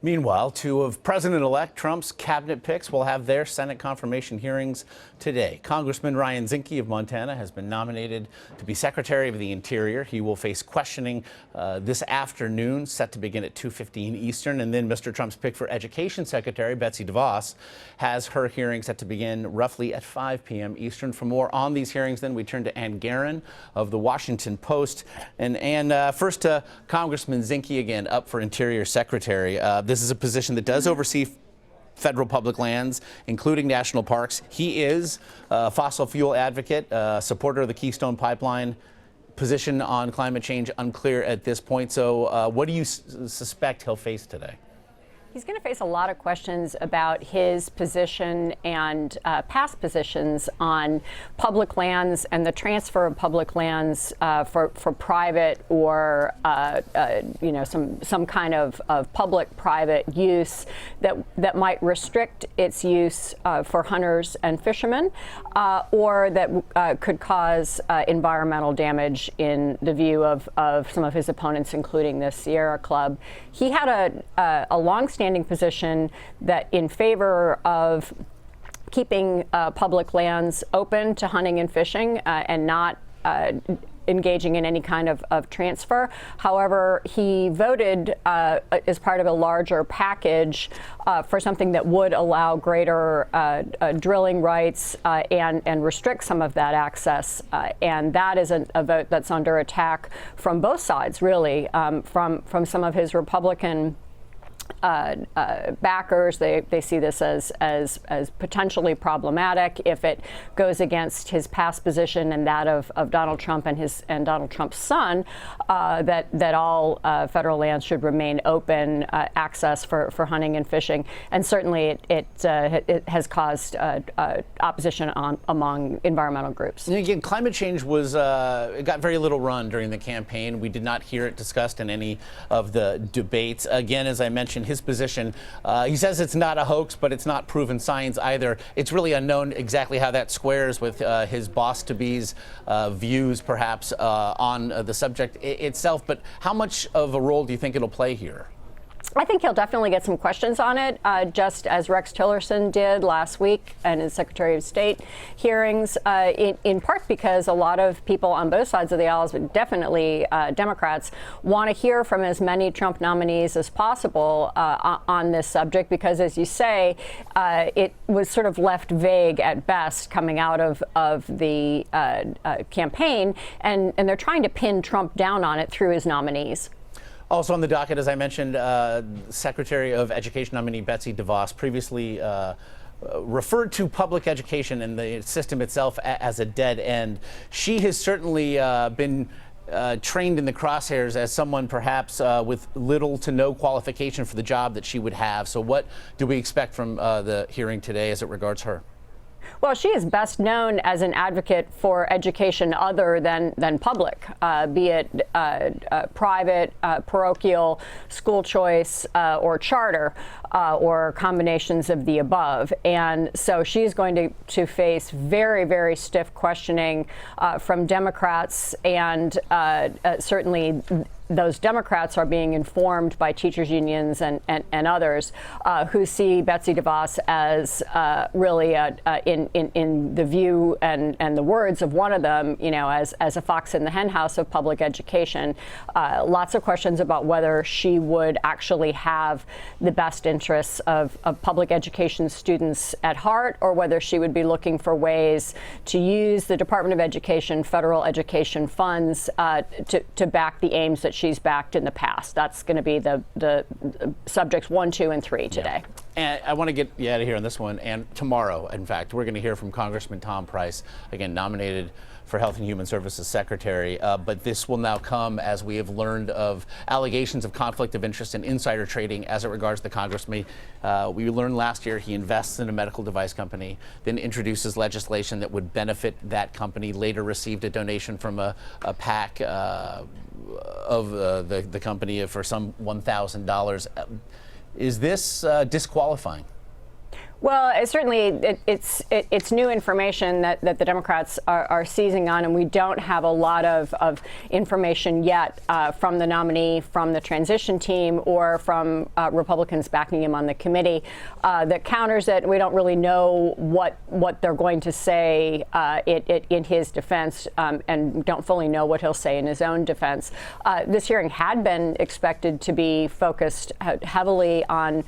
Meanwhile, two of President-elect Trump's cabinet picks will have their Senate confirmation hearings today. Congressman Ryan Zinke of Montana has been nominated to be Secretary of the Interior. He will face questioning this afternoon, set to begin at 2:15 Eastern. And then Mr. Trump's pick for Education Secretary, Betsy DeVos, has her hearing set to begin roughly at 5 p.m. Eastern. For more on these hearings, then we turn to Gearan of the Washington Post. And first to Congressman Zinke again, up for Interior Secretary. This is a position that does oversee federal public lands, including national parks. He is a fossil fuel advocate, supporter of the Keystone Pipeline. Position on climate change unclear at this point. So what do you suspect he'll face today? He's going to face a lot of questions about his position and past positions on public lands and the transfer of public lands for private or some kind of public-private use that might restrict its use for hunters and fishermen, or that could cause environmental damage in the view of some of his opponents, including the Sierra Club. He had a long-standing position that in favor of keeping public lands open to hunting and fishing and not engaging in any kind of transfer. However, he voted as part of a larger package for something that would allow greater drilling rights and restrict some of that access. And that is a vote that's under attack from both sides, really, from some of his Republican backers. They see this as potentially problematic if it goes against his past position and that of Donald Trump and Donald Trump's son, that all federal lands should remain open access for hunting and fishing. And certainly it has caused opposition among environmental groups. And again, climate change it got very little run during the campaign. We did not hear it discussed in any of the debates. Again, as I mentioned, his position, he says it's not a hoax, but it's not proven science either. It's really unknown exactly how that squares with his boss-to-be's views, perhaps, on the subject itself. But how much of a role do you think it'll play here? I think he'll definitely get some questions on it, just as Rex Tillerson did last week in his Secretary of State hearings, in part because a lot of people on both sides of the aisle, but definitely Democrats, want to hear from as many Trump nominees as possible on this subject, because, as you say, it was sort of left vague at best coming out of the campaign, and they're trying to pin Trump down on it through his nominees. Also on the docket, as I mentioned, Secretary of Education nominee Betsy DeVos previously referred to public education and the system itself as a dead end. She has certainly been trained in the crosshairs as someone perhaps with little to no qualification for the job that she would have. So what do we expect from the hearing today as it regards her? Well, she is best known as an advocate for education other than public, be it private, parochial, school choice, or charter, or combinations of the above. And so she's going to face very, very stiff questioning from Democrats, and certainly those Democrats are being informed by teachers unions and others who see Betsy DeVos as really in the view and the words of one of them, as a fox in the henhouse of public education. Lots of questions about whether she would actually have the best interests of public education students at heart, or whether she would be looking for ways to use the Department of Education, federal education funds to back the aims that she's backed in the past. That's going to be the subjects 1, 2, and 3 today. Yeah. And I want to get you out of here on this one. And tomorrow, in fact, we're going to hear from Congressman Tom Price, again nominated for Health and Human Services Secretary. But this will now come as we have learned of allegations of conflict of interest and insider trading as it regards the congressman. We learned last year he invests in a medical device company, then introduces legislation that would benefit that company, later received a donation from a PAC of the company for some $1,000. Is this disqualifying? Well, it's new information that the Democrats are seizing on, and we don't have a lot of information yet from the nominee, from the transition team, or from Republicans backing him on the committee that counters it. We don't really know what they're going to say in his defense, and don't fully know what he'll say in his own defense. This hearing had been expected to be focused heavily on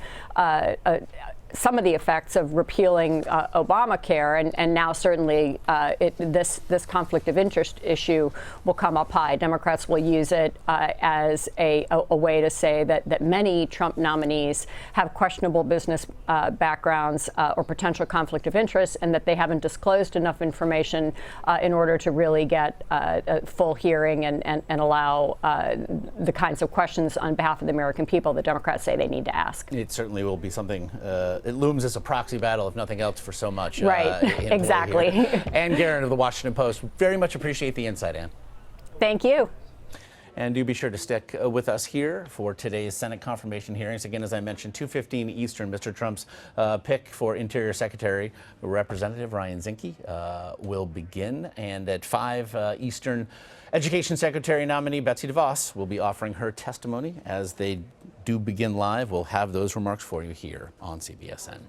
some of the effects of repealing Obamacare, and now certainly this conflict of interest issue will come up high. Democrats will use it as a way to say that many Trump nominees have questionable business backgrounds or potential conflict of interest, and that they haven't disclosed enough information in order to really get a full hearing and allow the kinds of questions on behalf of the American people that Democrats say they need to ask. It certainly will be something. It looms as a proxy battle, if nothing else, for so much. Right, exactly. Ann Gearan of the Washington Post. Very much appreciate the insight, Ann. Thank you. And do be sure to stick with us here for today's Senate confirmation hearings. Again, as I mentioned, 2:15 Eastern, Mr. Trump's pick for Interior Secretary, Representative Ryan Zinke, will begin. And at 5 Eastern, Education Secretary nominee Betsy DeVos will be offering her testimony. As they do begin live, we'll have those remarks for you here on CBSN.